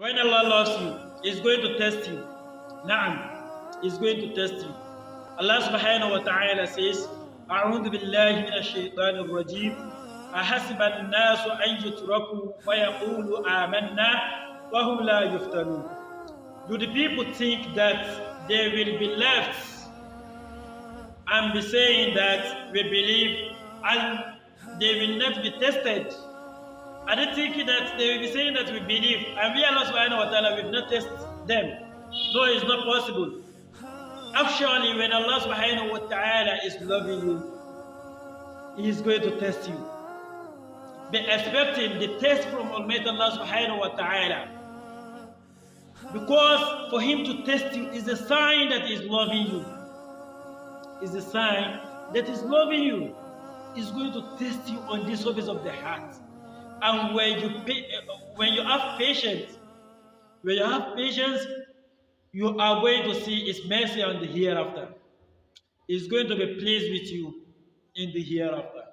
When Allah loves you, He's going to test you. Na'am, He's going to test you. Allah subhanahu wa ta'ala says, أعوذ بالله من الشيطان الرجيم أحسب الناس أن يتركوا ويقولوا آمنا وهم لا يفتنون. Do the people think that they will be left and be saying that we believe and they will not be tested? Are they thinking that they will be saying that we believe and we, Allah subhanahu wa ta'ala, will not test them? No, it's not possible. Actually, when Allah subhanahu wa ta'ala is loving you, He is going to test you. Be expecting the test from Almighty Allah subhanahu wa ta'ala. Because for Him to test you is a sign that He is loving you. Is a sign that He is loving you. He's going to test you on the surface of the heart. And when you have patience, you are going to see His mercy on the hereafter. He's going to be pleased with you in the hereafter.